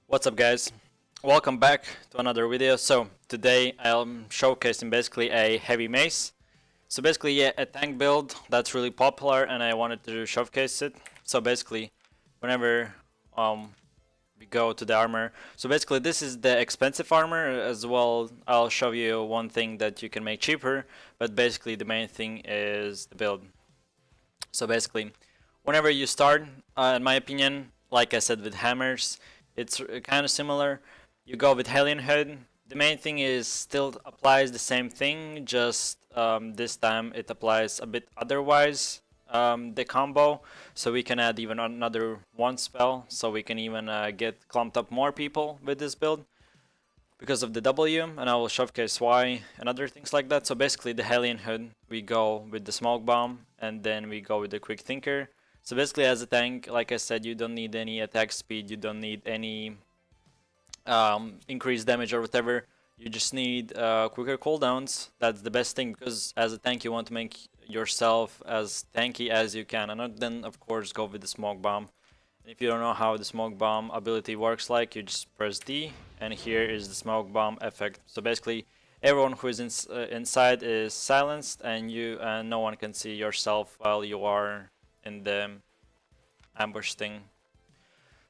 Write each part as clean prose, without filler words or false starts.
What's up, guys? Welcome back to another video. So today I'm showcasing basically a Heavy Mace. So basically, yeah, a tank build that's really popular and I wanted to showcase it. So basically, whenever we go to the armor, so basically this is the expensive armor as well. I'll show you one thing that you can make cheaper, but basically the main thing is the build. So basically, whenever you start, in my opinion, like I said with hammers, it's kind of similar. You go with Hellion Hood. The main thing is still applies the same thing, just this time it applies a bit otherwise, the combo. So we can add even another one spell, so we can even get clumped up more people with this build because of the W, and I will showcase why and other things like that. So basically the Hellion Hood, we go with the Smoke Bomb, and then we go with the Quick Thinker. So basically as a tank, like I said, you don't need any attack speed, you don't need any increased damage or whatever. You just need quicker cooldowns. That's the best thing, because as a tank you want to make yourself as tanky as you can, and then of course go with the Smoke Bomb. And if you don't know how the Smoke Bomb ability works, like, you just press D, and here is the Smoke Bomb effect. So basically everyone who is inside is silenced, and no one can see yourself while you are in the ambush thing.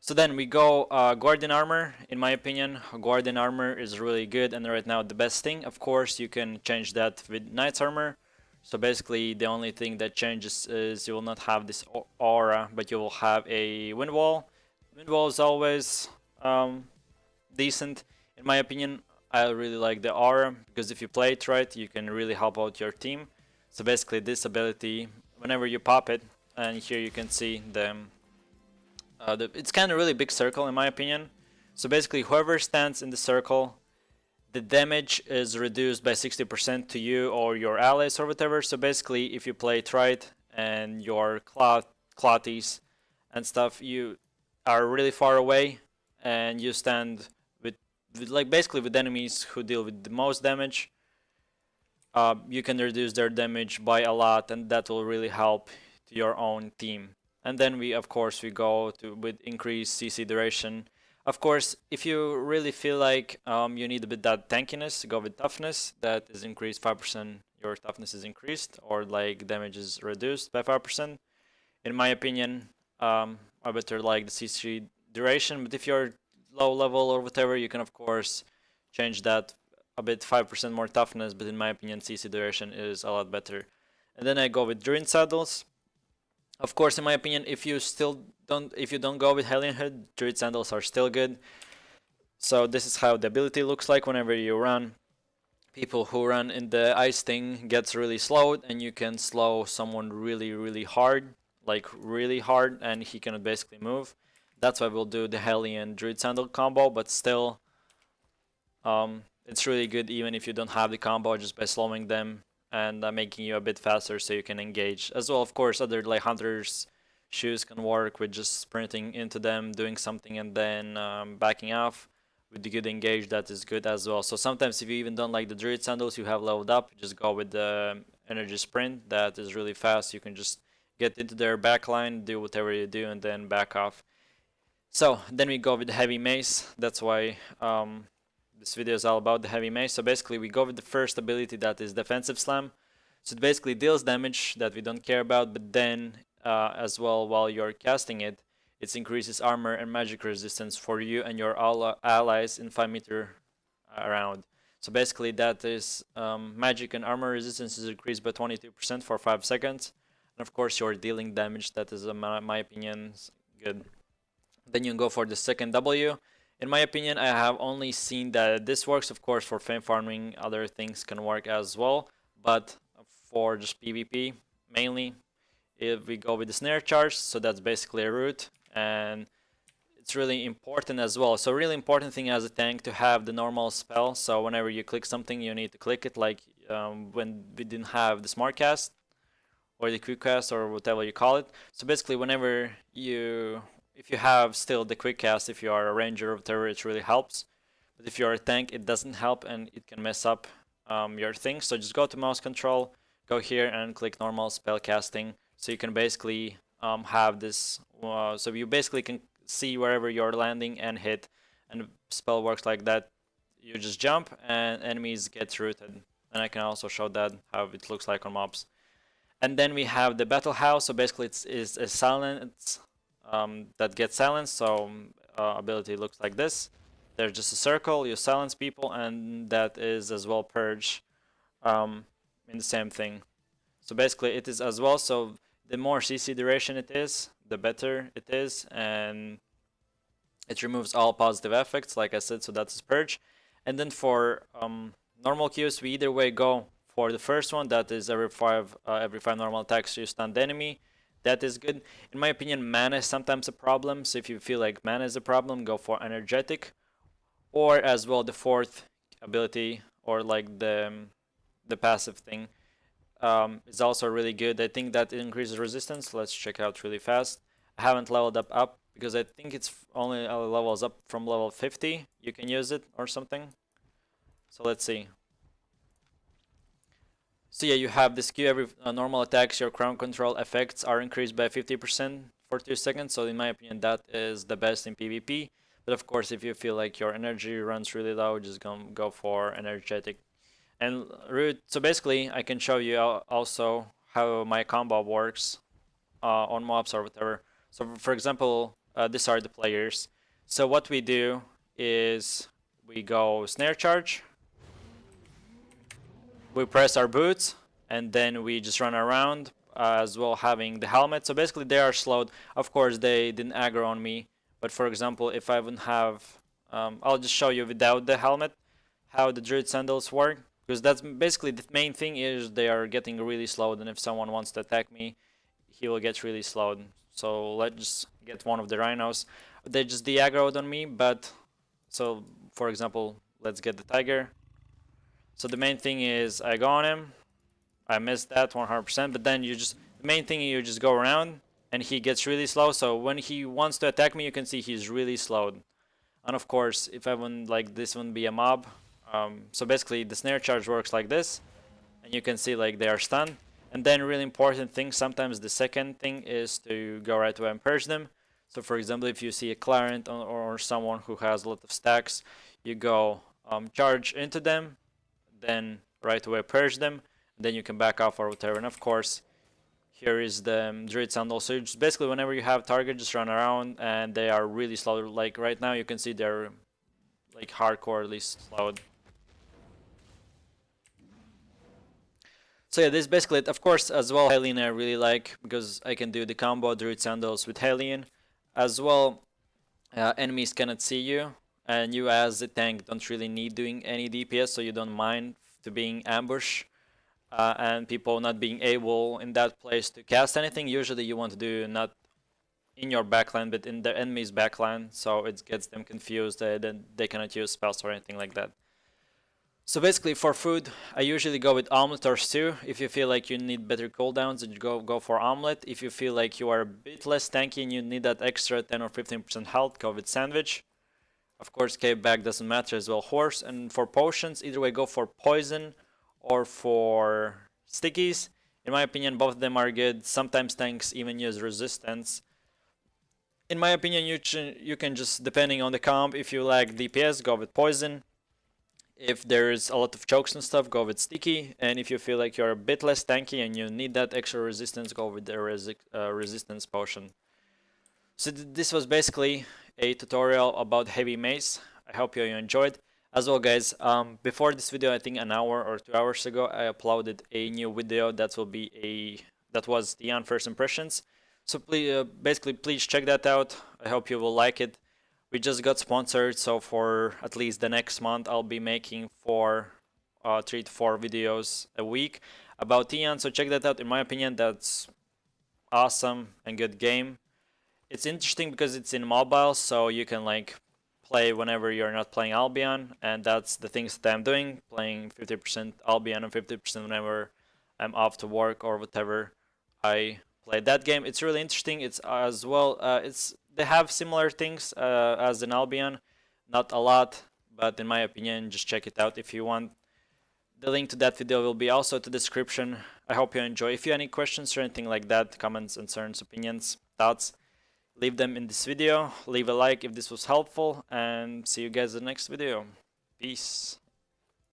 So then we go Guardian Armor. In my opinion, Guardian Armor is really good and right now the best thing. Of course, you can change that with Knight's Armor. So basically the only thing that changes is you will not have this aura, but you will have a wind wall. Wind wall is always decent. In my opinion, I really like the aura, because if you play it right, you can really help out your team. So basically this ability, whenever you pop it, and here you can see it's kind of really big circle in my opinion. So basically whoever stands in the circle, the damage is reduced by 60% to you or your allies or whatever. So basically if you play it right and your clotties and stuff, you are really far away and you stand with like basically with enemies who deal with the most damage, you can reduce their damage by a lot, and that will really help to your own team. And then we go with increased CC duration. Of course, if you really feel like you need a bit that tankiness, go with toughness. That is increased 5%. Your toughness is increased, or like damage is reduced by 5%. In my opinion, I better like the CC duration. But if you're low level or whatever, you can of course change that a bit, 5% more toughness. But in my opinion, CC duration is a lot better. And then I go with Druid Saddles. Of course, in my opinion, if you don't go with Hellion Hood, Druid Sandals are still good. So this is how the ability looks like whenever you run. People who run in the ice thing gets really slowed, and you can slow someone really hard, like really hard, and he cannot basically move. That's why we'll do the Hellion Druid Sandal combo, but still it's really good even if you don't have the combo, just by slowing them and making you a bit faster so you can engage. As well, of course, other like Hunter's Shoes can work with just sprinting into them, doing something, and then backing off. With the good engage, that is good as well. So sometimes if you even don't like the Druid Sandals, you have leveled up, just go with the Energy Sprint. That is really fast. You can just get into their backline, do whatever you do, and then back off. So then we go with the Heavy Mace. That's why this video is all about the Heavy Mace. So basically we go with the first ability, that is Defensive Slam. So it basically deals damage that we don't care about, but then as well, while you're casting it, it increases armor and magic resistance for you and your allies in 5 meter around. So basically that is magic and armor resistance is increased by 22% for 5 seconds. And of course you're dealing damage. That is, in my opinion, good. Then you go for the second W. In my opinion, I have only seen that this works, of course, for fame farming. Other things can work as well, but for just PvP mainly, if we go with the Snare Charge, so that's basically a root, and it's really important as well. So really important thing as a tank to have the normal spell. So whenever you click something, you need to click it, like when we didn't have the Smart Cast or the Quick Cast or whatever you call it. So basically whenever if you have still the quick cast, if you are a ranger or whatever, it really helps. But if you're a tank, it doesn't help and it can mess up your thing. So just go to mouse control, go here and click normal spell casting. So you can basically have this, so you basically can see wherever you're landing and hit and the spell works like that. You just jump and enemies get rooted, and I can also show that how it looks like on mobs. And then we have the battle house. So basically it's a silence that gets silenced. So ability looks like this. There's just a circle, you silence people, and that is as well purge in the same thing. So basically it is as well. So the more CC duration it is, the better it is, and it removes all positive effects, like I said, so that's purge. And then for normal Qs, we either way go for the first one, that is every five normal attacks you stun the enemy. That is good. In my opinion, mana is sometimes a problem, so if you feel like mana is a problem, go for energetic. Or as well the fourth ability, or like the passive thing, is also really good. I think that it increases resistance. Let's check out really fast. I haven't leveled up because I think it's only levels up from level 50. You can use it or something. So let's see. So yeah, you have this Q. Every normal attacks, your crown control effects are increased by 50% for 2 seconds. So in my opinion, that is the best in PvP. But of course, if you feel like your energy runs really low, just go for energetic. And root. So basically, I can show you also how my combo works on mobs or whatever. So for example, these are the players. So what we do is we go Snare Charge, we press our boots, and then we just run around, as well having the helmet. So basically they are slowed. Of course they didn't aggro on me, but for example, if I wouldn't have, I'll just show you without the helmet how the Druid Sandals work, because that's basically the main thing is they are getting really slowed, and if someone wants to attack me, he will get really slowed. So let's just get one of the rhinos. They just de-aggroed on me, but so for example, let's get the tiger. So the main thing is I go on him, I missed that 100%, but then the main thing you just go around and he gets really slow. So when he wants to attack me, you can see he's really slowed. And of course, if I wouldn't, like, this wouldn't be a mob. So basically the Snare Charge works like this, and you can see like they are stunned. And then really important thing, sometimes the second thing is to go right away and purge them. So for example, if you see a Clarent or someone who has a lot of stacks, you go charge into them, then right away purge them, then you can back off or whatever. And of course, here is the Druid Sandal. So just basically whenever you have target, just run around, and they are really slow. Like right now you can see they're like hardcorely slowed. So yeah, this is basically it. Of course, as well, Hellion I really like, because I can do the combo Druid Sandals with Hellion. As well, enemies cannot see you, and you as a tank don't really need doing any DPS, so you don't mind to being ambush, and people not being able in that place to cast anything. Usually you want to do not in your backline, but in the enemy's backline, so it gets them confused, then they cannot use spells or anything like that. So basically for food, I usually go with omelet or stew. If you feel like you need better cooldowns, then you go for omelet. If you feel like you are a bit less tanky and you need that extra 10 or 15% health, go with sandwich. Of course, cave bag doesn't matter as well, horse. And for potions, either way go for poison or for stickies. In my opinion, both of them are good. Sometimes tanks even use resistance. In my opinion, you can just, depending on the comp, if you like DPS, go with poison. If there's a lot of chokes and stuff, go with sticky. And if you feel like you're a bit less tanky and you need that extra resistance, go with the resistance potion. So this was basically a tutorial about Heavy Mace. I hope you enjoyed. As well, guys, before this video, I think an hour or 2 hours ago, I uploaded a new video that was the first impressions. So please, basically, please check that out. I hope you will like it. We just got sponsored, so for at least the next month, I'll be making 3 to 4 videos a week about Tian. So check that out. In my opinion, that's awesome and good game. It's interesting because it's in mobile, so you can like play whenever you're not playing Albion, and that's the things that I'm doing, playing 50% Albion and 50% whenever I'm off to work or whatever. I play that game. It's really interesting. It's as well. They have similar things as in Albion, not a lot, but in my opinion, just check it out if you want. The link to that video will be also to the description. I hope you enjoy. If you have any questions or anything like that, comments, concerns, opinions, thoughts, leave them in this video. Leave a like if this was helpful, and see you guys in the next video. Peace.